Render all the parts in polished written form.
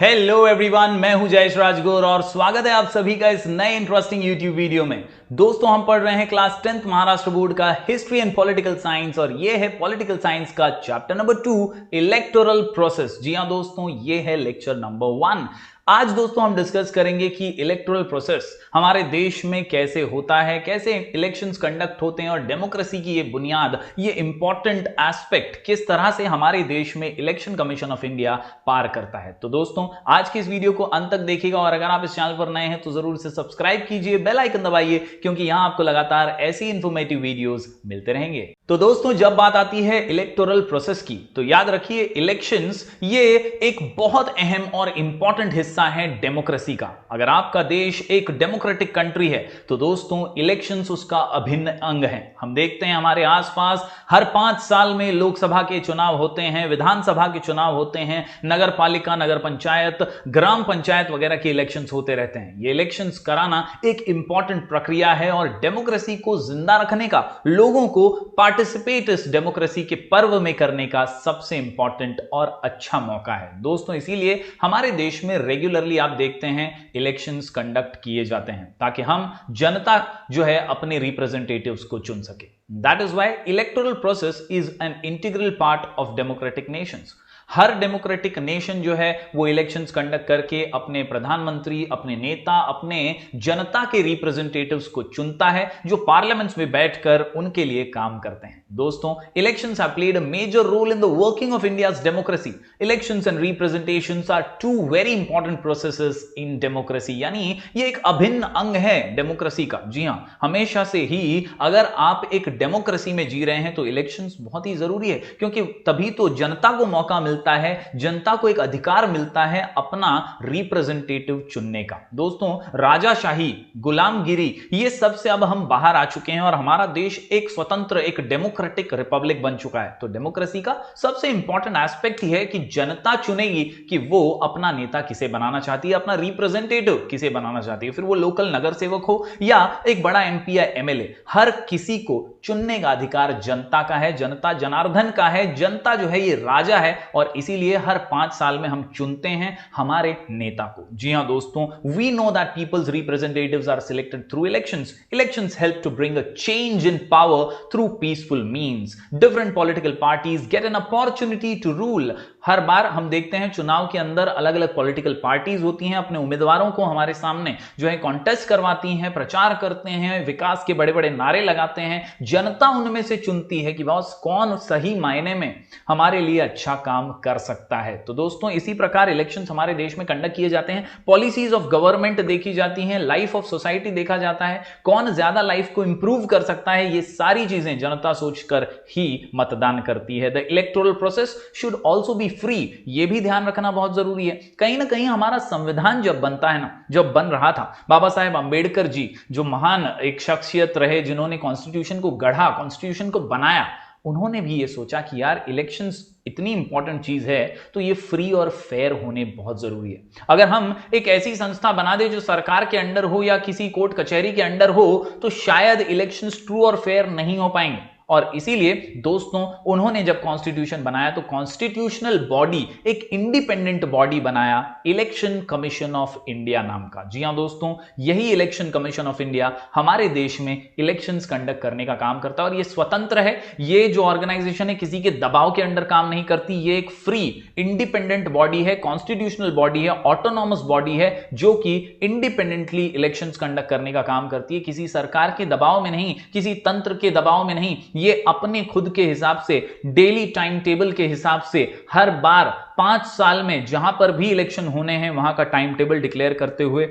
Hello everyone, मैं हूं जयेश राजगुर और स्वागत है आप सभी का इस नए इंटरेस्टिंग यूट्यूब वीडियो में। दोस्तों, हम पढ़ रहे हैं क्लास 10th महाराष्ट्र बोर्ड का हिस्ट्री एंड पॉलिटिकल साइंस और ये है पॉलिटिकल साइंस का चैप्टर नंबर 2 इलेक्टोरल प्रोसेस। जी हां दोस्तों, ये है लेक्चर नंबर 1। आज दोस्तों हम डिस्कस करेंगे कि इलेक्टोरल प्रोसेस हमारे देश में कैसे होता है, कैसे इलेक्शंस कंडक्ट होते हैं और डेमोक्रेसी की ये बुनियाद, ये इंपॉर्टेंट एस्पेक्ट किस तरह से हमारे देश में इलेक्शन कमीशन ऑफ इंडिया पार करता है। तो दोस्तों, आज की इस वीडियो को अंत तक देखिएगा और अगर आप इस चैनल पर नए हैं तो जरूर से सब्सक्राइब कीजिए, बेल आइकन दबाइए, क्योंकि यहां आपको लगातार ऐसी इंफॉर्मेटिव वीडियोस मिलते रहेंगे। तो दोस्तों, जब बात आती है इलेक्टोरल प्रोसेस की तो याद रखिए, इलेक्शंस ये एक बहुत अहम और इंपॉर्टेंट हिस्सा है डेमोक्रेसी का। अगर आपका देश एक डेमोक्रेटिक कंट्री है तो दोस्तों इलेक्शंस उसका अभिन्न अंग है। हम देखते हैं हमारे आसपास हर 5 साल में लोकसभा के चुनाव होते हैं, विधानसभा के चुनाव होते हैं, नगर पालिका, नगर पंचायत, ग्राम पंचायत वगैरह के इलेक्शंस होते रहते हैं। ये इलेक्शंस कराना एक इंपॉर्टेंट प्रक्रिया है और डेमोक्रेसी को जिंदा रखने का, लोगों को पार्टिसिपेट इस डेमोक्रेसी के पर्व में करने का सबसे इंपॉर्टेंट और अच्छा मौका है दोस्तों। इसीलिए हमारे देश में रेगुलरली आप देखते हैं इलेक्शंस कंडक्ट किए जाते हैं ताकि हम जनता जो है अपने रिप्रेजेंटेटिव्स को चुन सके। That is why electoral process is an integral part of democratic Nations. Her democratic nation जो है वो इलेक्शंस कंडक्ट करके अपने प्रधानमंत्री, अपने नेता, अपने जनता के रिप्रेजेंटेटिव्स को चुनता है जो पार्लियामेंट्स में बैठकर उनके लिए काम करते हैं। दोस्तों, elections have played a major role in the working of India's democracy. Elections and representations are two very important processes in democracy, यानी ये एक अभिन्न अंग है डेमोक्रेसी का। जी हां, हमेशा से ही अगर आप एक डेमोक्रेसी में जी रहे हैं तो इलेक्शंस बहुत ही जरूरी है, क्योंकि तभी तो जनता को मौका मिलता है, जनता को एक अधिकार मिलता है अपना रिप्रेजेंटेटिव चुनने का। दोस्तों, राजाशाही, गुलामगिरी, ये सब से अब हम बाहर आ चुके हैं और हमारा देश एक स्वतंत्र, एक डेमोक्रेटिक रिपब्लिक बन चुका है। तो डेमोक्रेसी का सबसे इंपॉर्टेंट एस्पेक्ट ही है कि जनता चुनेगी कि वो अपना नेता किसे बनाना चाहती है, अपना रिप्रेजेंटेटिव किसे बनाना चाहती है। फिर वो लोकल नगर सेवक हो या एक बड़ा एमपी या एमएलए, हर किसी को चुनने का अधिकार जनता का है। जनता जनार्दन का है, जनता जो है ये राजा है और इसीलिए हर 5 साल में हम चुनते हैं हमारे नेता को। जी हां दोस्तों, we know that people's representatives are selected through elections. Elections help to bring a change in power through peaceful means. Different political parties get an opportunity to rule. हर बार हम देखते हैं चुनाव के अंदर अलग अलग पॉलिटिकल पार्टीज होती हैं, अपने उम्मीदवारों को हमारे सामने जो है कॉन्टेस्ट करवाती हैं, प्रचार करते हैं, विकास के बड़े बड़े नारे लगाते हैं। जनता उनमें से चुनती है कि बॉस कौन सही मायने में हमारे लिए अच्छा काम कर सकता है। तो दोस्तों, इसी प्रकार इलेक्शंस हमारे देश में कंडक्ट किए जाते हैं। पॉलिसीज ऑफ गवर्नमेंट देखी जाती हैं, लाइफ ऑफ सोसाइटी देखा जाता है, कौन ज्यादा लाइफ को इंप्रूव कर सकता है, ये सारी चीजें जनता सोचकर ही मतदान करती है। The electoral process should also be free. ये भी ध्यान रखना बहुत जरूरी है। कहीं ना कहीं हमारा संविधान जब बनता है ना, जब बन रहा था, बाबा साहेब अंबेडकर जी जो महान एक शख्सियत रहे, जिन्होंने कॉन्स्टिट्यूशन को गढ़ा, कॉन्स्टिट्यूशन को बनाया, उन्होंने भी ये सोचा कि यार इलेक्शंस इतनी इंपॉर्टेंट चीज है तो ये फ्री और फेयर होने बहुत जरूरी है। अगर हम एक ऐसी संस्था बना दे जो सरकार के अंडर हो या किसी कोर्ट कचहरी के अंडर हो तो शायद इलेक्शंस ट्रू और फेयर नहीं हो पाएंगे। और इसीलिए दोस्तों, उन्होंने जब कॉन्स्टिट्यूशन बनाया तो कॉन्स्टिट्यूशनल बॉडी, एक इंडिपेंडेंट बॉडी बनाया, इलेक्शन कमीशन ऑफ इंडिया नाम का। जी हां दोस्तों, यही इलेक्शन कमीशन ऑफ इंडिया हमारे देश में इलेक्शंस कंडक्ट करने का काम करता है और ये स्वतंत्र है। ये जो ऑर्गेनाइजेशन है किसी के दबाव के अंडर काम नहीं करती, ये एक फ्री इंडिपेंडेंट बॉडी है, कॉन्स्टिट्यूशनल बॉडी है, ऑटोनॉमस बॉडी है जो कि इंडिपेंडेंटली इलेक्शंस कंडक्ट करने का काम करती है। किसी सरकार के दबाव में नहीं, किसी तंत्र के दबाव में नहीं, ये अपने खुद के हिसाब से, डेली टाइम टेबल के हिसाब से हर बार 5 साल में जहां पर भी इलेक्शन होने हैं वहां का टाइम टेबल डिक्लेयर करते हुए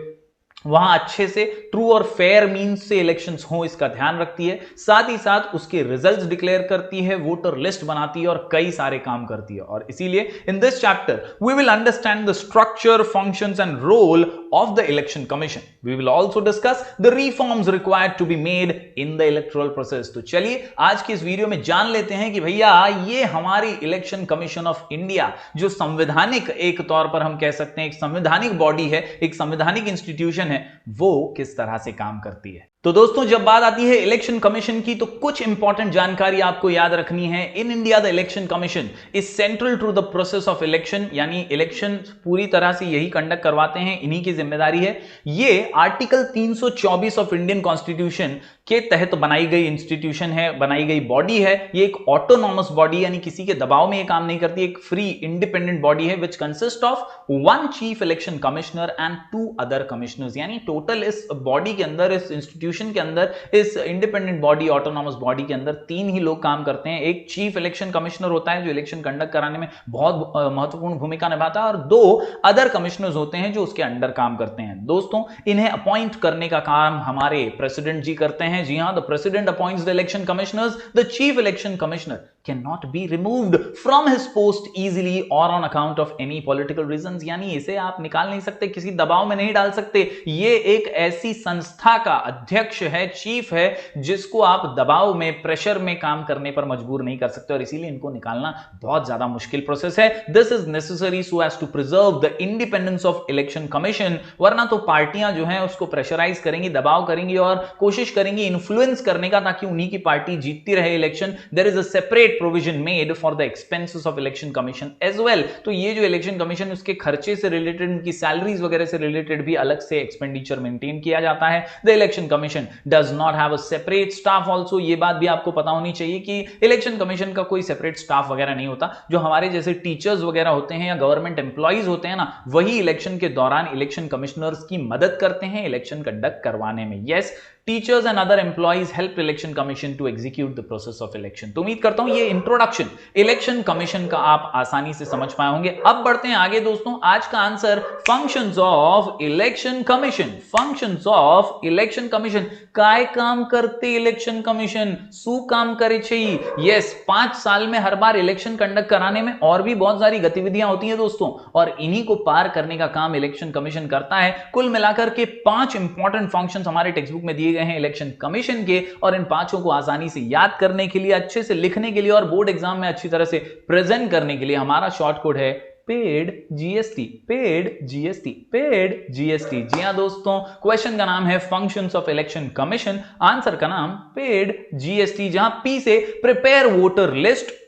वहां अच्छे से ट्रू और फेयर मींस से इलेक्शंस हो इसका ध्यान रखती है। साथ ही साथ उसके रिजल्ट्स डिक्लेयर करती है, वोटर लिस्ट बनाती है और कई सारे काम करती है। और इसीलिए in this chapter we will understand the structure, functions and role of the election commission. We will also discuss the reforms required to be made in the electoral process. तो चलिए आज की इस वीडियो में जान लेते हैं कि भैया ये हमारी इलेक्शन कमीशन ऑफ इंडिया जो संवैधानिक, एक तौर पर हम कह सकते हैं एक संवैधानिक बॉडी है, एक संवैधानिक इंस्टीट्यूशन है, वो किस तरह से काम करती है। तो दोस्तों जब बात आती है इलेक्शन कमीशन की तो कुछ इंपॉर्टेंट जानकारी आपको याद रखनी है। In India the election commission is central to the process of election, यानी इलेक्शन पूरी तरह से यही कंडक्ट करवाते हैं, इन्हीं की जिम्मेदारी है। ये आर्टिकल 324 ऑफ इंडियन कॉन्स्टिट्यूशन के तहत बनाई गई इंस्टीट्यूशन है, बनाई गई बॉडी है। ये एक ऑटोनॉमस बॉडी यानी किसी के दबाव में ये काम नहीं करती, एक फ्री इंडिपेंडेंट बॉडी है which consist of 1 chief election commissioner and 2 other commissioners. यानी टोटल इस बॉडी के अंदर, इस इंस्टीट्यूशन के अंदर, इस इंडिपेंडेंट बॉडी ऑटोनॉमस बॉडी के अंदर 3 ही लोग काम करते हैं। एक चीफ इलेक्शन कमिश्नर होता है जो इलेक्शन कंडक्ट कराने में बहुत महत्वपूर्ण भूमिका निभाता है, और 2 अदर कमिश्नर्स होते हैं जो उसके अंडर काम करते हैं। दोस्तों इन्हें अपॉइंट करने का काम हमारे प्रेसिडेंट जी करते हैं। जी हां, the president appoints the election commissioners. The chief election commissioner cannot be removed from his post easily or on account of any political reasons, यानी इसे आप निकाल नहीं सकते, किसी दबाव में नहीं डाल सकते। ये एक ऐसी संस्था का अध्यक्ष है, चीफ है, जिसको आप दबाव में, प्रेशर में काम करने पर मजबूर नहीं कर सकते, और इसीलिए इनको निकालना बहुत ज्यादा मुश्किल प्रोसेस है। This is necessary so as to preserve the independence of election commission, वरना तो पार्टियां जो है उसको प्रेशराइज करेंगी, दबाव करेंगी और कोशिश करेंगी इन्फ्लुएंस करने का, ताकि उन्हीं की पार्टी जीतती रहे election. There is a separate provision made for the expenses of election commission as well। तो ये जो इलेक्शन कमीशन, उसके खर्चे से रिलेटेड, उनकी सैलरीज वगैरह से रिलेटेड भी अलग से एक्सपेंडिचर मेंटेन किया जाता है। The election commission does not have a separate staff also. ये बात भी आपको पता होनी चाहिए कि इलेक्शन कमीशन का कोई सेपरेट स्टाफ वगैरह नहीं होता। जो हमारे जैसे टीचर्स वगैरह होते हैं या गवर्नमेंट एम्प्लॉइज होते हैं ना, वही इलेक्शन के दौरान इलेक्शन कमिश्नर्स की मदद करते हैं इलेक्शन कंडक्ट करवाने में। Yes, teachers and other employees help election commission to execute the process of election. तो उम्मीद करता हूं ये इंट्रोडक्शन इलेक्शन कमीशन का आप आसानी से समझ पाए होंगे। अब बढ़ते हैं आगे दोस्तों। आज का answer functions of election commission. Functions of election commission, काय काम करते इलेक्शन कमीशन? सु काम करे छई। यस, 5 साल में हर बार इलेक्शन कंडक्ट कराने में और भी बहुत सारी गतिविधियां होती हैं दोस्तों, और इन्हीं को पार करने का काम इलेक्शन कमीशन करता है। कुल मिलाकर के 5 इंपॉर्टेंट फंक्शंस हमारे टेक्स्ट बुक में दिए गए हैं इलेक्शन कमीशन के, और इन 5 को आसानी से याद करने के लिए, अच्छे से लिखने के लिए और बोर्ड एग्जाम में अच्छी तरह से प्रेजेंट करने के लिए हमारा शॉर्ट कोड है paid GST. Paid GST, paid GST. जी हां दोस्तों, क्वेश्चन का नाम है functions of election commission, answer का नाम पेड जीएसटी। जहां पी से प्रिपेयर वोटर लिस्ट,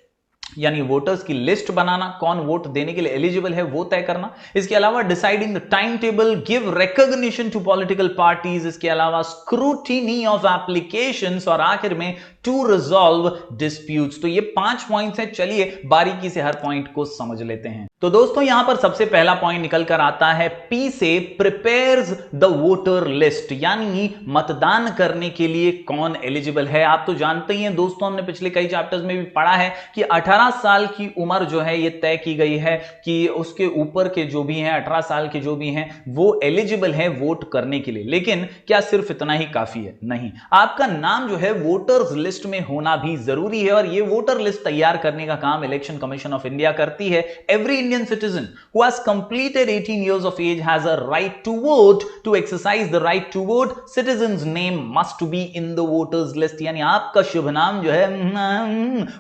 यानी वोटर्स की लिस्ट बनाना, कौन वोट देने के लिए एलिजिबल है वो तय करना। इसके अलावा deciding the time table, give recognition to political parties. इसके अलावा स्क्रूटिनी ऑफ एप्लीकेशंस, और आखिर में टू रिजॉल्व डिस्प्यूट्स। तो ये 5 पॉइंट्स हैं, चलिए बारीकी से हर पॉइंट को समझ लेते हैं। तो दोस्तों यहां पर सबसे पहला पॉइंट निकल कर आता है पी से प्रिपेयर्स द वोटर लिस्ट, यानी मतदान करने के लिए कौन एलिजिबल है। आप तो जानते ही हैं दोस्तों, हमने पिछले कई चैप्टर्स में भी पढ़ा है कि 18 साल की उम्र जो है ये तय की गई है कि उसके ऊपर के जो भी हैं, 18 साल के जो भी हैं, वो एलिजिबल है वोट करने के लिए। लेकिन क्या सिर्फ इतना ही काफी है? नहीं, आपका नाम जो है वोटर्स लिस्ट में होना भी जरूरी है, और ये वोटर लिस्ट तैयार करने का काम इलेक्शन कमीशन ऑफ इंडिया करती है। Every Indian citizen who has completed 18 years of age has a right to vote. To exercise the right to vote, citizen's name must be in the voters list, यानी आपका शुभ नाम जो है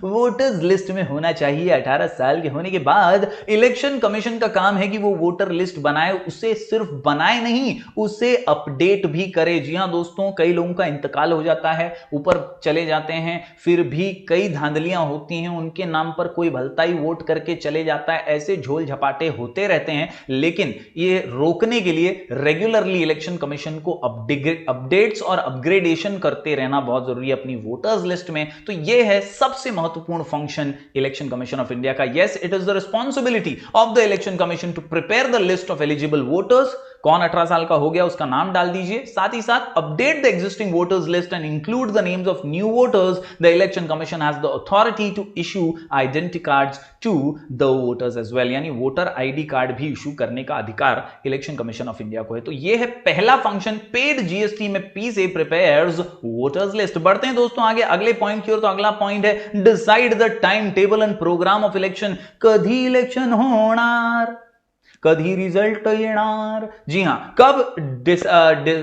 voters list में होना चाहिए। 18 साल के होने के बाद इलेक्शन कमीशन का काम है कि वो वोटर लिस्ट बनाए, उसे सिर्फ बनाए नहीं, उसे अपडेट भी करे। जी हां दोस्तों, कई लोगों का इंतकाल हो जाता है, ऊपर चले जाते हैं, फिर भी कई धांधलियां होती हैं, उनके नाम पर कोई भलता ही वोट करके चले जाता है, ऐसे झोल झपाटे होते रहते हैं। लेकिन ये रोकने के लिए रेगुलरली इलेक्शन कमीशन को अपडेट्स और अपग्रेडेशन करते रहना बहुत जरूरी है अपनी वोटर्स लिस्ट में। तो ये है सबसे महत्वपूर्ण function election commission of India का। Yes, it is the responsibility of the election commission to prepare the list of eligible voters. कौन 18 साल का हो गया उसका नाम डाल दीजिए, साथ ही साथ update the existing voters list and include the names of new voters. The election commission has the authority to issue identity cards to the voters as well, यानी वोटर आईडी कार्ड भी इशू करने का अधिकार election commission of India को है। तो यह है पहला फंक्शन पेड जीएसटी में पी से प्रिपेयर्स वोटर्स लिस्ट। बढ़ते हैं दोस्तों आगे अगले पॉइंट की ओर। तो अगला पॉइंट है decide the time table and programme of election. कधी इलेक्शन होणार, कधी रिजल्ट येणार। जी हां, कब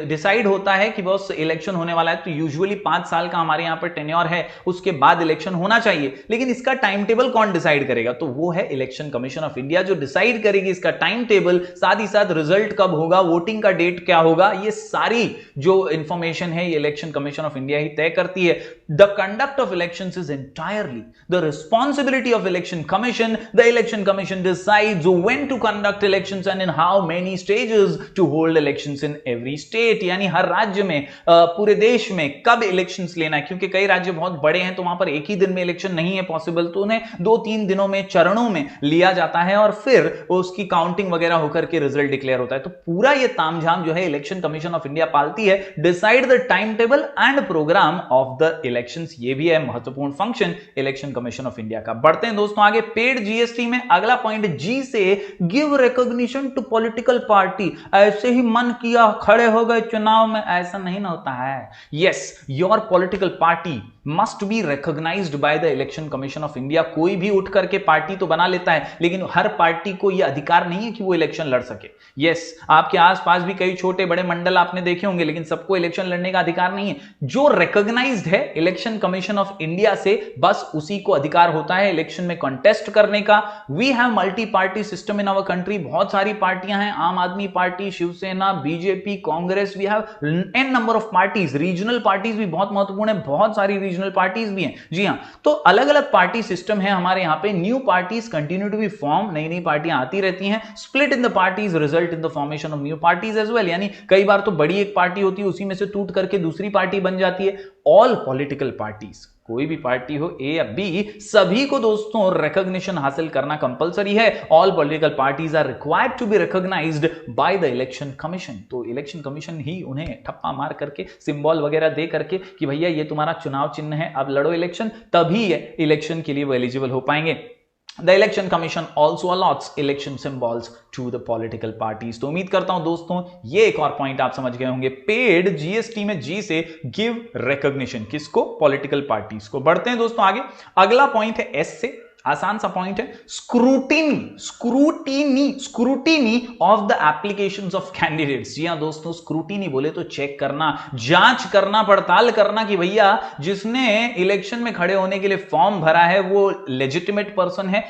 डिसाइड होता है कि बॉस इलेक्शन होने वाला है? तो यूजुअली 5 साल का हमारे यहां पर टेन्योर है, उसके बाद इलेक्शन होना चाहिए, लेकिन इसका टाइम टेबल कौन डिसाइड करेगा? तो वो है इलेक्शन कमीशन ऑफ इंडिया जो डिसाइड करेगी इसका टाइम टेबल, साथ ही साथ रिजल्ट कब होगा, वोटिंग का डेट क्या होगा, ये सारी जो इंफॉर्मेशन है ये इलेक्शन कमीशन ऑफ इंडिया ही तय करती है। The conduct of elections is entirely the responsibility of election commission. The election commission decides when to conduct elections and in how many stages to hold elections in every state. यानी हर राज्य में, पूरे देश में कब इलेक्शंस लेना है, क्योंकि कई राज्य बहुत बड़े हैं तो वहां पर एक ही दिन में इलेक्शन नहीं है पॉसिबल, तो उन्हें 2-3 दिनों में, चरणों में लिया जाता है और फिर उसकी काउंटिंग वगैरह होकर के रिजल्ट डिक्लेयर होता है। तो पूरा ये तामझाम जो है इलेक्शन कमीशन ऑफ इंडिया पालती है, decide the time table and programme of the elections. ये भी है महत्वपूर्ण function election commission of India का। बढ़ते हैं दोस्तों आगे, पेड जीएसटी में अगला पॉइंट जी से, give recognition to political party. ऐसे ही मन किया खड़े हो गए चुनाव में, ऐसा नहीं ना होता है। Yes, your political party must be recognised by the election commission of India. कोई भी उठ करके पार्टी तो बना लेता है, लेकिन हर पार्टी को यह अधिकार नहीं है कि वो इलेक्शन लड़ सके। यस, आपके आसपास भी कई छोटे बड़े मंडल आपने देखे होंगे, लेकिन सबको इलेक्शन लड़ने का अधिकार नहीं है। जो रिकॉग्नाइज्ड है इलेक्शन कमीशन ऑफ इंडिया से, बस उसी को अधिकार होता है इलेक्शन में कॉन्टेस्ट करने का। We have multi party system in our country. बहुत सारी पार्टियां हैं, Aam Aadmi Party, Shivsena, BJP, Congress. We have an number of parties. Regional parties भी बहुत महत्वपूर्ण है, बहुत सारी रीजनल पार्टीज भी हैं। जी हां, तो अलग अलग पार्टी सिस्टम है हमारे यहां पे। New parties continue to be form, नई नई पार्टियां आती रहती हैं। Split in the parties result in the formation of new parties as well. यानी कई बार तो बड़ी एक पार्टी होती है, उसी में से टूट करके दूसरी पार्टी बन जाती है। ऑल पॉलिटिकल पार्टीज, कोई भी पार्टी हो ए या बी, सभी को दोस्तों रिकॉग्निशन हासिल करना कंपलसरी है। All political parties are required to be recognised by the election commission. तो इलेक्शन कमीशन ही उन्हें ठप्पा मार करके, सिंबल वगैरह दे करके कि भैया ये तुम्हारा चुनाव चिन्ह है, अब लड़ो इलेक्शन, तभी इलेक्शन के लिए वो एलिजिबल हो पाएंगे। The Election Commission also allots election symbols to the political parties। तो उम्मीद करता हूं दोस्तों ये एक और पॉइंट आप समझ गए होंगे। पेड जीएसटी में जी से गिव रिकॉग्निशन, किसको? पॉलिटिकल पार्टीज को। बढ़ते हैं दोस्तों आगे, अगला पॉइंट है एस से, आसान सा पॉइंट है, scrutiny. Scrutiny, scrutiny of the applications of candidates. जी हां दोस्तों, स्क्रूटिनी बोले तो चेक करना, जांच करना, पड़ताल करना कि भैया जिसने इलेक्शन में खड़े होने के लिए फॉर्म भरा है वो लेजिटिमेट पर्सन है,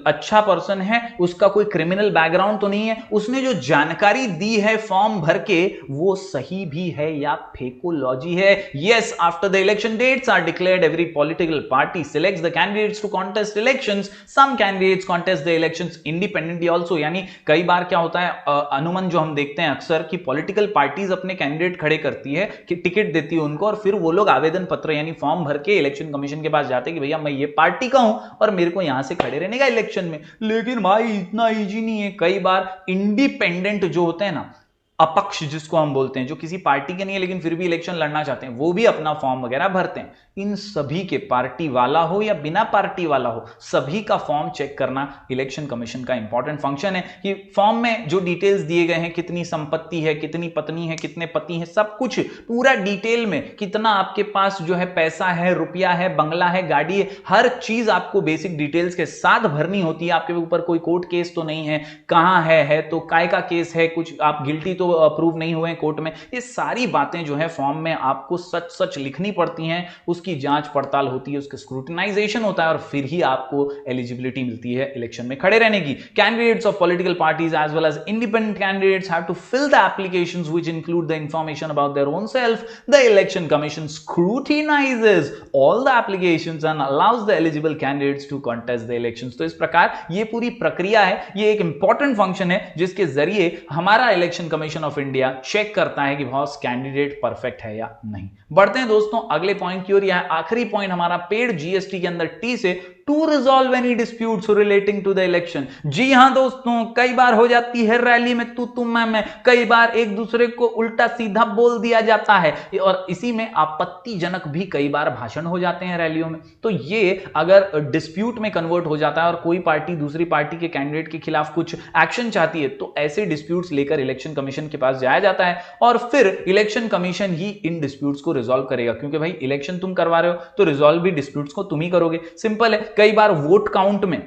अच्छा पर्सन है, उसका कोई क्रिमिनल बैकग्राउंड तो नहीं है, उसने जो जानकारी दी है फॉर्म भर के वो सही भी है या फेकोलॉजी है। Yes, after the election dates are declared, every political party selects the candidates to contest elections. Some candidates contest the elections independently also। यानी कई बार क्या होता है, अनुमान जो हम देखते हैं अक्सर कि पॉलिटिकल पार्टीज अपने कैंडिडेट खड़े करती है, कि टिकट देती है उनको, और फिर वो लोग आवेदन पत्र यानी फॉर्म भर के इलेक्शन कमीशन के पास जाते हैं कि भैया मैं ये पार्टी का हूं और मेरे को यहां से खड़े रहने का इलेक्शन में। लेकिन भाई इतना इजी नहीं है। कई बार इंडिपेंडेंट जो होते हैं ना, अपक्ष जिसको हम बोलते हैं, जो किसी पार्टी के नहीं है लेकिन फिर भी इलेक्शन लड़ना चाहते हैं, वो भी अपना फॉर्म वगैरह भरते हैं। इन सभी के, पार्टी वाला हो या बिना पार्टी वाला हो, सभी का फॉर्म चेक करना इलेक्शन कमीशन का इंपॉर्टेंट फंक्शन है। कि फॉर्म में जो डिटेल्स दिए गए हैं, कितनी संपत्ति है, कितनी पत्नी है, कितने पति हैं, सब कुछ पूरा डिटेल में, कितना आपके पास जो है पैसा है, रुपया है, बंगला है, गाड़ी है, हर चीज आपको बेसिक डिटेल्स के साथ भरनी होती है। आपके ऊपर कोई कोर्ट केस तो नहीं है, कहां है तो काय का केस है, कुछ आप गिल्टी तो अप्रूव नहीं हुए कोर्ट में, ये सारी बातें जो है फॉर्म में आपको सच सच लिखनी पड़ती हैं। उसकी जांच पड़ताल होती है, उसका स्क्रूटिनाइजेशन होता है और फिर ही आपको एलिजिबिलिटी मिलती है इलेक्शन में खड़े रहने की। Candidates of political parties as well as independent candidates have to fill the applications which include the information about their own self. The election commission scrutinises all the applications and allows the eligible candidates to contest the elections. तो इस प्रकार ये पूरी प्रक्रिया है, ये एक important function है जिसके जरिए हमारा election commission of India check करता है कि बॉस कैंडिडेट परफेक्ट है या नहीं। बढ़ते हैं दोस्तों अगले पॉइंट की ओर। यह आखिरी पॉइंट हमारा पेड जीएसटी के अंदर टी से, to resolve any disputes relating to the election. जी हां दोस्तों, कई बार हो जाती है रैली में तू मैं, कई बार एक दूसरे को उल्टा सीधा बोल दिया जाता है और इसी में आपत्तिजनक भी कई बार भाषण हो जाते हैं रैलियों में। तो ये अगर डिस्प्यूट में कन्वर्ट हो जाता है और कोई पार्टी दूसरी पार्टी के कैंडिडेट के खिलाफ कुछ एक्शन चाहती है, तो ऐसे डिस्प्यूट्स लेकर इलेक्शन कमीशन के पास जाया जाता है और फिर इलेक्शन कमीशन ही इन डिस्प्यूट्स को रिजॉल्व करेगा। क्योंकि भाई इलेक्शन तुम करवा रहे हो तो रिजॉल्व भी डिस्प्यूट्स को तुम ही करोगे, सिंपल है। कई बार वोट काउंट में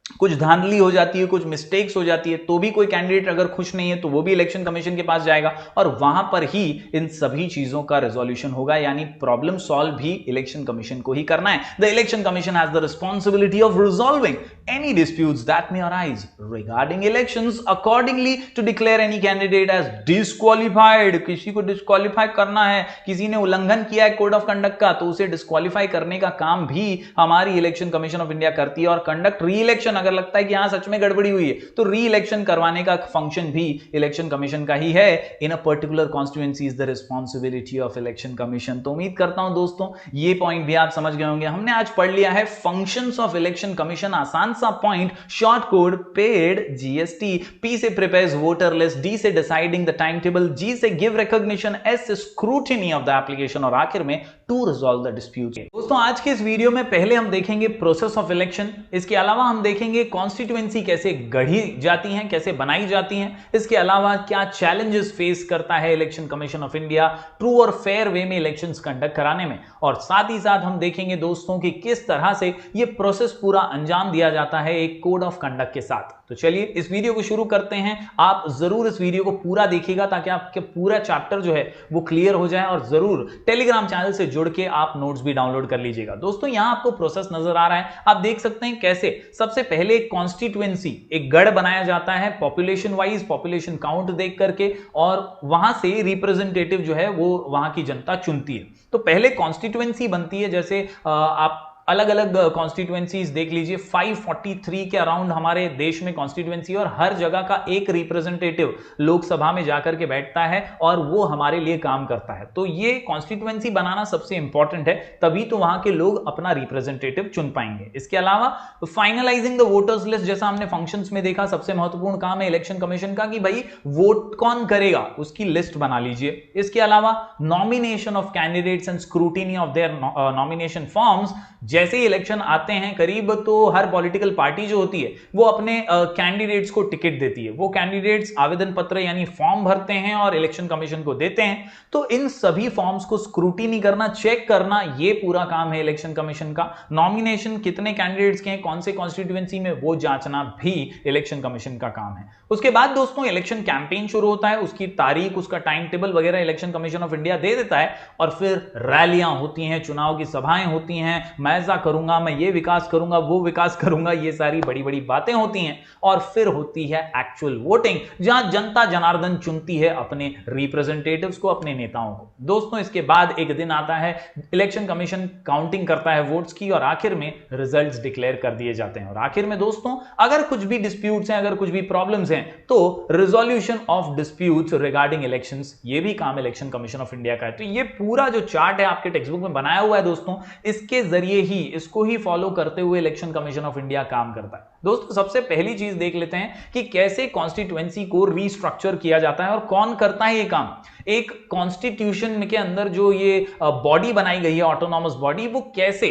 कुछ धांधली हो जाती है, कुछ मिस्टेक्स हो जाती है, तो भी कोई कैंडिडेट अगर खुश नहीं है तो वो भी इलेक्शन कमीशन के पास जाएगा और वहां पर ही इन सभी चीजों का रेजोल्यूशन होगा, यानी प्रॉब्लम सॉल्व भी इलेक्शन कमीशन को ही करना है। The election commission has the responsibility of resolving any disputes that may arise regarding elections accordingly to declare any candidate as disqualified. किसी को डिस्क्वालीफाई करना है, किसी ने उल्लंघन किया है कोड ऑफ कंडक्ट का, तो उसे डिस्क्वालीफाई करने का काम भी हमारी इलेक्शन कमीशन ऑफ इंडिया करती है। और कंडक्ट री इलेक्शन, अगर लगता है कि यहां सच में गड़बड़ी हुई है तो री इलेक्शन करवाने का फंक्शन भी इलेक्शन कमीशन का ही है। In a particular constituency is the responsibility of election commission. तो उम्मीद करता हूं दोस्तों ये पॉइंट भी आप समझ गए होंगे। हमने आज पढ़ लिया है फंक्शंस ऑफ इलेक्शन कमीशन, आसान सा point, short code paid GST, P से प्रिपेयर्स वोटर लिस्ट, डी से डिसाइडिंग द टाइम टेबल, जी से गिव रिकॉग्निशन, एस से स्क्रूटिनी ऑफ द एप्लीकेशन और आखिर में टू रिजॉल्व द डिस्प्यूट। दोस्तों आज के इस वीडियो में पहले हम देखेंगे प्रोसेस ऑफ इलेक्शन, इसके अलावा हम देखेंगे कॉन्स्टिट्यूएंसी कैसे गढ़ी जाती हैं, कैसे बनाई जाती हैं, इसके अलावा क्या चैलेंजेस फेस करता है election commission of India true और फेयर वे में इलेक्शंस कंडक्ट कराने में, और साथ ही साथ हम देखेंगे दोस्तों कि किस तरह से यह प्रोसेस पूरा अंजाम दिया जाता है एक कोड ऑफ कंडक्ट के साथ। तो चलिए इस वीडियो को शुरू करते हैं। आप जरूर इस वीडियो को पूरा देखिएगा ताकि आपके पूरा चैप्टर जो है वो क्लियर हो जाए, और जरूर टेलीग्राम चैनल से जुड़ के आप नोट्स भी डाउनलोड कर लीजिएगा। दोस्तों यहां आपको प्रोसेस नजर आ रहा है, आप देख सकते हैं कैसे सबसे पहले एक कॉन्स्टिट्यूएंसी, एक गढ़ बनाया जाता है पॉपुलेशन वाइज, पॉपुलेशन काउंट देख करके, और वहां से रिप्रेजेंटेटिव जो है वो वहां की जनता चुनती है। तो पहले कॉन्स्टिट्यूएंसी बनती है, जैसे आप अलग अलग कॉन्स्टिट्यूएंसीज देख लीजिए, 543 के अराउंड हमारे देश में कॉन्स्टिट्यूएंसी, और हर जगह का एक रिप्रेजेंटेटिव लोकसभा में जाकर के बैठता है और वो हमारे लिए काम करता है। तो ये कॉन्स्टिट्यूएंसी बनाना सबसे इंपॉर्टेंट है, तभी तो वहां के लोग अपना रिप्रेजेंटेटिव चुन पाएंगे। इसके अलावा फाइनलाइजिंग द वोटर्स लिस्ट, जैसा हमने फंक्शंस में देखा, सबसे महत्वपूर्ण काम है इलेक्शन कमीशन का कि भाई वोट कौन करेगा उसकी लिस्ट बना लीजिए। इसके अलावा nomination of candidates and scrutiny of their nomination forms, जैसे ही इलेक्शन आते हैं करीब, तो हर पॉलिटिकल पार्टी जो होती है वो अपने कैंडिडेट्स को टिकट देती है। वो कैंडिडेट्स आवेदन पत्र यानी फॉर्म भरते हैं और इलेक्शन कमीशन को देते हैं। तो इन सभी फॉर्म्स को स्क्रूटिनी करना, चेक करना, ये पूरा काम है इलेक्शन कमीशन का। नॉमिनेशन कितने कैंडिडेट्स के हैं, कौन से कॉन्स्टिट्यूएंसी में, वो जांचना भी इलेक्शन कमीशन का काम है। उसके बाद दोस्तों इलेक्शन कैंपेन शुरू होता है, उसकी तारीख, उसका टाइम टेबल वगैरह इलेक्शन कमीशन ऑफ इंडिया दे देता है, और फिर रैलियां होती हैं, चुनाव की सभाएं होती हैं, मैं ऐसा करूंगा, मैं ये विकास करूंगा, वो विकास करूंगा, ये सारी बड़ी बड़ी बातें होती हैं, और फिर होती है एक्चुअल वोटिंग, जहां जनता जनार्दन चुनती है अपने रिप्रेजेंटेटिव्स को, अपने नेताओं को। दोस्तों इसके बाद एक दिन आता है, इलेक्शन कमीशन काउंटिंग करता है वोट्स की, और आखिर में रिजल्ट्स डिक्लेयर कर दिए जाते हैं। और आखिर में दोस्तों अगर कुछ भी डिस्प्यूट्स हैं, अगर कुछ भी प्रॉब्लम्स हैं, तो resolution of disputes regarding elections, ये भी काम इलेक्शन कमीशन ऑफ इंडिया का है। तो ये पूरा जो चार्ट है आपके टेक्स्ट बुक में बनाया हुआ है दोस्तों, इसके जरिए ही, इसको ही फॉलो करते हुए इलेक्शन कमीशन ऑफ इंडिया काम करता है। दोस्तों सबसे पहली चीज देख लेते हैं कि कैसे कॉन्स्टिट्यूएंसी को रीस्ट्रक्चर किया जाता है और कौन करता है ये काम। एक कॉन्स्टिट्यूशन के अंदर जो ये बॉडी बनाई गई है, ऑटोनॉमस बॉडी, वो कैसे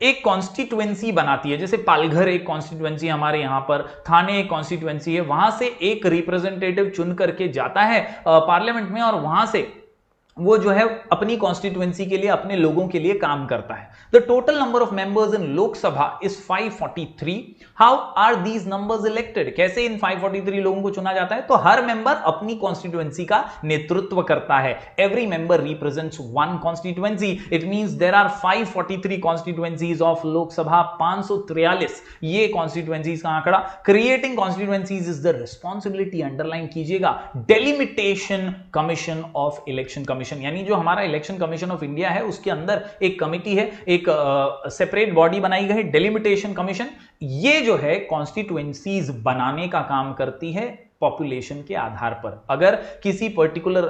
एक कॉन्स्टिट्यूएंसी बनाती है। जैसे पालघर एक कॉन्स्टिट्यूएंसी, हमारे यहां पर थाने एक कॉन्स्टिट्यूएंसी है, वहां से एक रिप्रेजेंटेटिव चुन करके जाता है पार्लियामेंट में, और वहां से वो जो है अपनी कॉन्स्टिट्यूएंसी के लिए, अपने लोगों के लिए काम करता है। The total number of members in Lok Sabha is 543। How are these numbers elected, कैसे इन 543 लोगों को चुना जाता है? तो हर मेंबर अपनी कॉन्स्टिट्यूएंसी का नेतृत्व करता है। Every member represents one constituency. It means there are 543 constituencies of Lok Sabha, 543 ये कॉन्स्टिट्यूएंसीज का आंकड़ा। Creating constituencies is the responsibility, underline कीजिएगा, delimitation commission of election commission, यानी जो हमारा इलेक्शन कमीशन ऑफ इंडिया है उसके अंदर एक कमिटी है, एक सेपरेट बॉडी बनाई गई है, डेलिमिटेशन कमीशन। ये जो है कॉन्स्टिट्यूएंसीज बनाने का काम करती है पॉपुलेशन के आधार पर। अगर किसी पर्टिकुलर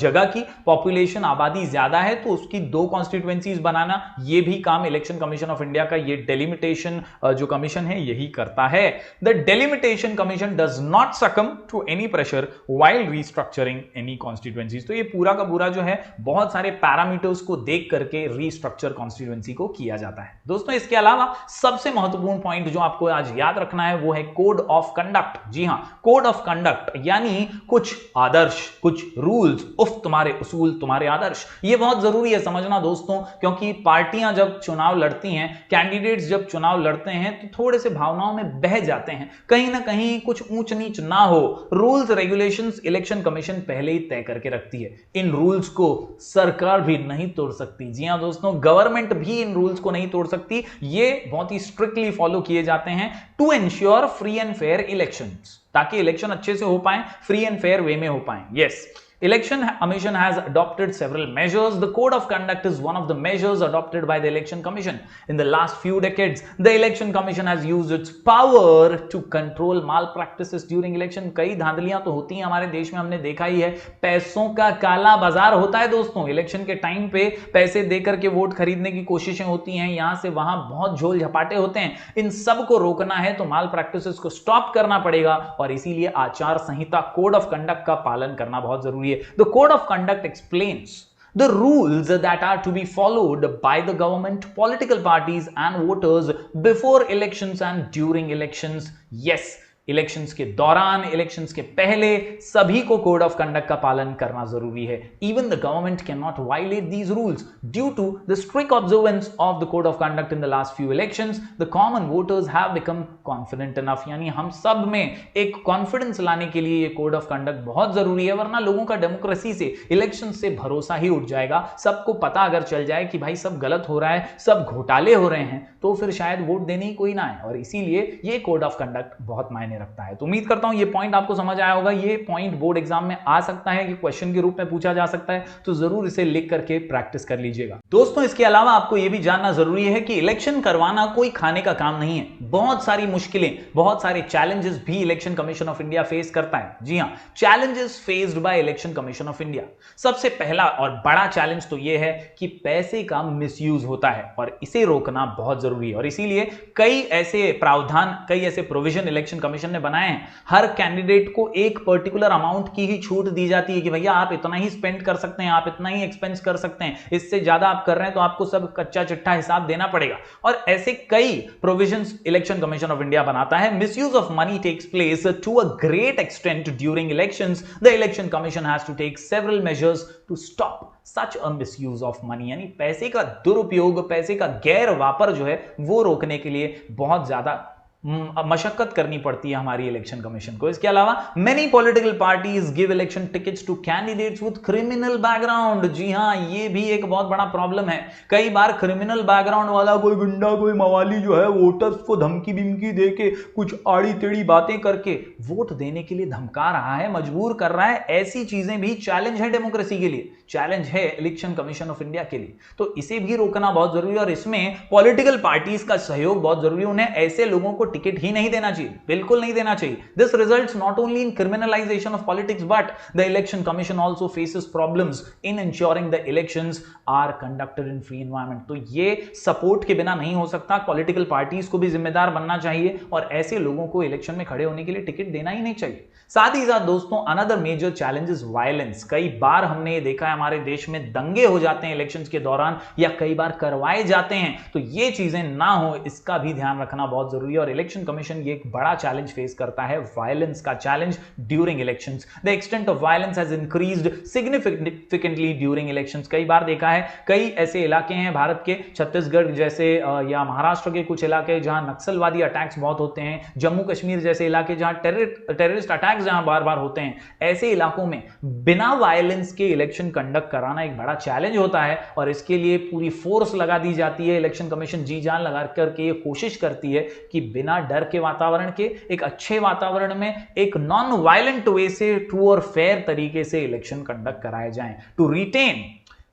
जगह की पॉपुलेशन, आबादी ज्यादा है, तो उसकी 2 कॉन्स्टिट्यूएंसीज बनाना, ये भी काम इलेक्शन कमीशन ऑफ इंडिया का, ये डेलिमिटेशन जो कमीशन है यही करता है। The delimitation commission does not succumb to any pressure while restructuring any constituencies. तो ये पूरा का पूरा जो है बहुत सारे पैरामीटर्स को देख करके रीस्ट्रक्चर कॉन्स्टिट्यूएंसी को किया जाता है। दोस्तों इसके अलावा सबसे महत्वपूर्ण पॉइंट जो आपको आज याद रखना है वो है कोड ऑफ कंडक्ट। जी हां, कोड ऑफ कंडक्ट यानी कुछ आदर्श, कुछ रूल्स, उफ तुम्हारे उसूल, तुम्हारे आदर्श, ये बहुत जरूरी है समझना दोस्तों, क्योंकि पार्टियां जब चुनाव लड़ती हैं, कैंडिडेट्स जब चुनाव लड़ते हैं तो थोड़े से भावनाओं में बह जाते हैं, कहीं ना कहीं कुछ ऊंच नीच ना हो। रूल्स रेगुलेशंस इलेक्शन कमीशन पहले ही तय करके रखती है, इन रूल्स को सरकार भी नहीं तोड़ सकती। जी हां दोस्तों, गवर्नमेंट भी इन रूल्स को नहीं तोड़ सकती, ये बहुत ही स्ट्रिक्टली फॉलो किए जाते हैं to ensure free and fair elections, ताकि इलेक्शन अच्छे से हो पाए, फ्री एंड फेयर वे में हो पाए। Yes, Election Commission has adopted several measures. The Code of Conduct is one of the measures adopted by the Election Commission. In the last few decades, the Election Commission has used its power to control malpractices during election. कई धांधलियां तो होती हैं हमारे देश में, हमने देखा ही है, पैसों का काला बाजार होता है दोस्तों। इलेक्शन के टाइम पे पैसे देकर के वोट खरीदने की कोशिशें होती हैं, यहां से वहां बहुत झोल झपाटे होते हैं। इन सब को रोकना है तो माल प्रैक्टिसेस को स्टॉप करना पड़ेगा, और इसीलिए आचार संहिता कोड ऑफ कंडक्ट का पालन करना बहुत जरूरी है। The Code of Conduct explains the rules that are to be followed by the government, political parties and voters before elections and during elections. Yes, elections के दौरान, इलेक्शंस के पहले सभी को कोड ऑफ कंडक्ट का पालन करना जरूरी है। Even the government can not violate these rules due to the strict observance of the code of conduct in the last few elections. The common voters have become confident enough, यानी हम सब में एक कॉन्फिडेंस लाने के लिए ये code of conduct बहुत जरूरी है, वरना लोगों का डेमोक्रेसी से, इलेक्शन से भरोसा ही उठ जाएगा। सबको पता अगर चल जाए कि भाई सब गलत हो रहा है, सब घोटाले हो रहे हैं, तो फिर शायद वोट देने ही कोई ना आए, और इसीलिए ये कोड ऑफ कंडक्ट बहुत मायने रखता है। तो उम्मीद करता हूं ये पॉइंट आपको समझ आया होगा। ये पॉइंट बोर्ड एग्जाम में आ सकता है कि क्वेश्चन के रूप में पूछा जा सकता है, तो जरूर इसे लिख करके प्रैक्टिस कर लीजिएगा दोस्तों। इसके अलावा आपको यह भी जानना जरूरी है कि इलेक्शन करवाना कोई खाने का काम नहीं है। बहुत सारी मुश्किलें, बहुत सारे चैलेंजेस भी election commission of India face करता है। जी हां, challenges faced by election commission of India. सबसे पहला और बड़ा चैलेंज तो यह है कि पैसे का मिसयूज होता है, और इसे रोकना बहुत जरूरी है। और इसीलिए कई ऐसे प्रावधान, कई ऐसे प्रोविजन इलेक्शन कमीशन ने बनाए हैं। हर कैंडिडेट को एक पर्टिकुलर अमाउंट की ही छूट दी जाती है कि भैया आप इतना ही स्पेंड कर सकते हैं, आप इतना ही एक्सपेंस कर सकते हैं, इससे ज्यादा आप कर रहे हैं तो आपको सब कच्चा चिट्ठा हिसाब देना पड़ेगा। और ऐसे कई provisions election commission of India बनाता है। Misuse of money takes place to a great extent during elections. The election commission has to take several measures to stop such a misuse of money, यानी पैसे का दुरुपयोग, पैसे का गैर वापर जो है वो रोकने के लिए बहुत ज्यादा मशक्कत करनी पड़ती है हमारी इलेक्शन कमीशन को। इसके अलावा many political parties give election tickets to candidates with criminal background. जी हां, ये भी एक बहुत बड़ा प्रॉब्लम है। कई बार क्रिमिनल बैकग्राउंड वाला कोई गुंडा, कोई मवाली जो है, वोटर्स को धमकी बिमकी देके, कुछ आड़ी टेढ़ी बातें करके वोट देने के लिए धमका रहा है, मजबूर कर रहा है। ऐसी चीजें भी चैलेंज है डेमोक्रेसी के लिए, चैलेंज है इलेक्शन कमीशन ऑफ इंडिया के लिए। तो इसे भी रोकना बहुत जरूरी है, और इसमें पॉलिटिकल पार्टीज का सहयोग बहुत जरूरी है। उन्हें ऐसे लोगों को टिकट ही नहीं देना चाहिए, बिल्कुल नहीं देना चाहिए। This results not only in criminalisation of politics, but the election commission also faces problems in ensuring the elections are conducted in free environment. तो ये सपोर्ट के बिना नहीं हो सकता। पॉलिटिकल पार्टीज को भी जिम्मेदार बनना चाहिए, और ऐसे लोगों को इलेक्शन में खड़े होने के लिए टिकट देना ही नहीं चाहिए। साथ ही साथ दोस्तों, another major challenge is violence. कई बार हमने देखा है हमारे देश में दंगे हो जाते हैं इलेक्शंस के दौरान, या कई बार करवाए जाते हैं। तो ये चीजें ना हो, इसका भी ध्यान रखना बहुत जरूरी है। और इलेक्शन कमीशन ये एक बड़ा चैलेंज फेस करता है, वायलेंस का challenge during elections. The extent of violence has increased significantly during elections. कई बार देखा है, कई ऐसे इलाके हैं भारत के, छत्तीसगढ़ जैसे या महाराष्ट्र के कुछ इलाके जहां नक्सलवादी अटैक्स बहुत होते हैं, जम्मू कश्मीर जैसे इलाके जहां टेररिस्ट अटैक्स जहां बार बार होते हैं, ऐसे इलाकों में बिना वायलेंस के इलेक्शन कंडक्ट कराना एक बड़ा चैलेंज होता है। और इसके लिए पूरी फोर्स लगा दी जाती है। इलेक्शन कमीशन जी जान लगा करके ये कोशिश करती है कि बिना डर के वातावरण के, एक अच्छे वातावरण में, एक नॉन वायलेंट वे से, ट्रू और फेयर तरीके से इलेक्शन कंडक्ट कराए जाएं। To retain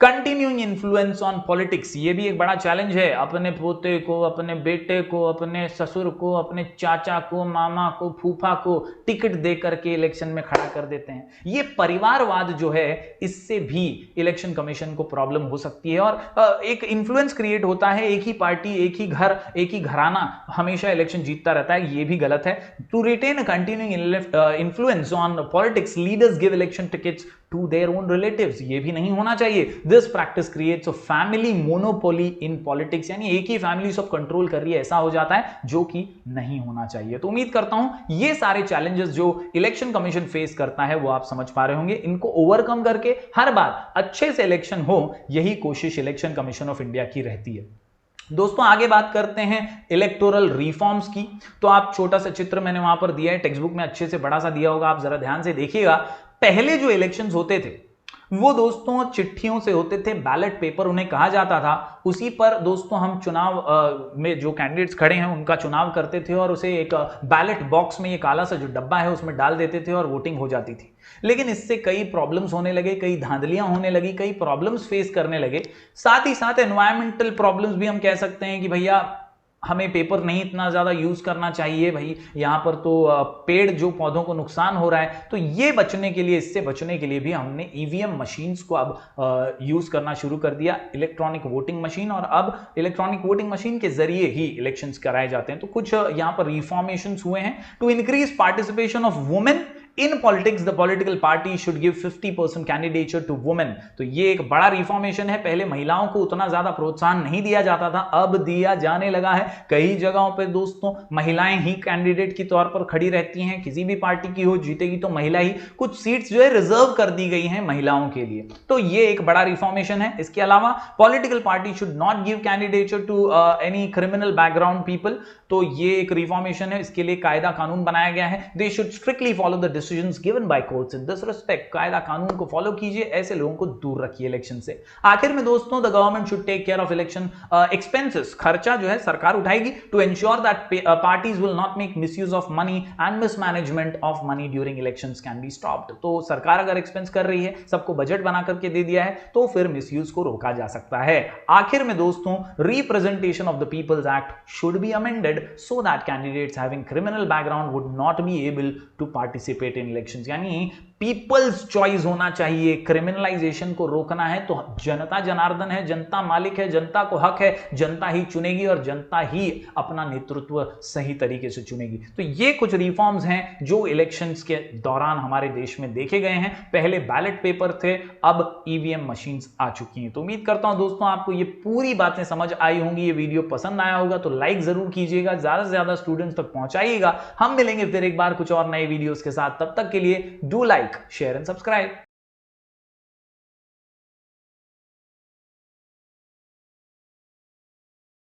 continuing influence on politics, ये भी एक बड़ा चैलेंज है। अपने पोते को, अपने बेटे को, अपने ससुर को, अपने चाचा को, मामा को, फूफा को टिकट दे करके इलेक्शन में खड़ा कर देते हैं। ये परिवारवाद जो है, इससे भी इलेक्शन कमीशन को प्रॉब्लम हो सकती है, और एक इन्फ्लुएंस क्रिएट होता है। एक ही पार्टी, एक ही घर, एक ही घराना हमेशा इलेक्शन जीतता रहता है, ये भी गलत है। To retain continuing influence on politics, leaders give election tickets to their own relatives, ये भी नहीं होना चाहिए। This practice creates a family monopoly in politics, यानी एक ही फैमिली सब कंट्रोल कर रही है, ऐसा हो जाता है, जो कि नहीं होना चाहिए। तो उम्मीद करता हूं ये सारे चैलेंजेस जो इलेक्शन कमीशन फेस करता है वो आप समझ पा रहे होंगे। इनको ओवरकम करके हर बार अच्छे से इलेक्शन हो, यही कोशिश इलेक्शन कमीशन ऑफ इंडिया की रहती है। दोस्तों आगे बात करते हैं इलेक्टोरल रिफॉर्म्स की। तो आप छोटा सा चित्र मैंने वहां पर दिया है, टेक्स्ट बुक में अच्छे से बड़ा सा दिया होगा, आप जरा ध्यान से देखिएगा। पहले जो इलेक्शंस होते थे वो दोस्तों चिट्ठियों से होते थे, बैलेट पेपर उन्हें कहा जाता था। उसी पर दोस्तों हम चुनाव में जो कैंडिडेट्स खड़े हैं उनका चुनाव करते थे और उसे एक बैलेट बॉक्स में, ये काला सा जो डब्बा है उसमें डाल देते थे और वोटिंग हो जाती थी। लेकिन इससे कई प्रॉब्लम्स होने लगे, कई धांधलियां होने लगी, कई प्रॉब्लम्स फेस करने लगे। साथ ही साथ एनवायरमेंटल प्रॉब्लम्स भी हम कह सकते हैं कि भैया हमें पेपर नहीं इतना ज्यादा यूज करना चाहिए, भाई यहां पर तो पेड़ जो पौधों को नुकसान हो रहा है। तो ये बचने के लिए, इससे बचने के लिए भी हमने ईवीएम मशीन्स को अब यूज करना शुरू कर दिया, इलेक्ट्रॉनिक वोटिंग मशीन। और अब इलेक्ट्रॉनिक वोटिंग मशीन के जरिए ही इलेक्शंस कराए जाते हैं। तो कुछ यहां पर रिफॉर्मेशंस हुए हैं। To increase participation of women in politics, the political party should give 50% candidature to women. तो ये एक बड़ा रिफॉर्मेशन है। पहले महिलाओं को उतना ज्यादा प्रोत्साहन नहीं दिया जाता था, अब दिया जाने लगा है। कई जगहों पे दोस्तों महिलाएं ही कैंडिडेट की तौर पर खड़ी रहती हैं, किसी भी पार्टी की हो जीतेगी तो महिला ही। कुछ सीट्स जो है रिजर्व कर दी गई हैं महिलाओं के लिए, तो ये एक बड़ा रिफॉर्मेशन है। इसके अलावा political party should not give candidature to any criminal background people. तो ये एक रिफॉर्मेशन है, इसके लिए कायदा कानून बनाया गया है। They should strictly follow the decisions given by courts in this respect. कायदा कानून को फॉलो कीजिए, ऐसे लोगों को दूर रखिए इलेक्शन से। आखिर में दोस्तों the government should take care of election expenses, खर्चा जो है सरकार उठाएगी, to ensure that parties will not make misuse of money and mismanagement of money during elections can be stopped. तो सरकार अगर एक्सपेंस कर रही है, सबको बजट बना करके दे दिया है, तो फिर मिसयूज को रोका जा सकता है। आखिर में दोस्तों representation of the people's act should be amended so that candidates having criminal background would not be able to participate in elections। यानी पीपल्स चॉइस होना चाहिए, क्रिमिनलाइजेशन को रोकना है। तो जनता जनार्दन है, जनता मालिक है, जनता को हक है, जनता ही चुनेगी और जनता ही अपना नेतृत्व सही तरीके से चुनेगी। तो ये कुछ रिफॉर्म्स हैं जो इलेक्शंस के दौरान हमारे देश में देखे गए हैं। पहले बैलेट पेपर थे, अब ईवीएम मशीन्स आ चुकी हैं। तो उम्मीद करता हूं दोस्तों आपको ये पूरी बातें समझ आई होंगी, ये वीडियो पसंद आया होगा तो लाइक जरूर कीजिएगा, ज्यादा से ज्यादा स्टूडेंट्स तक पहुंचाइएगा। हम मिलेंगे फिर एक बार कुछ और नए वीडियोस के साथ, तब तक के लिए do like, share and subscribe।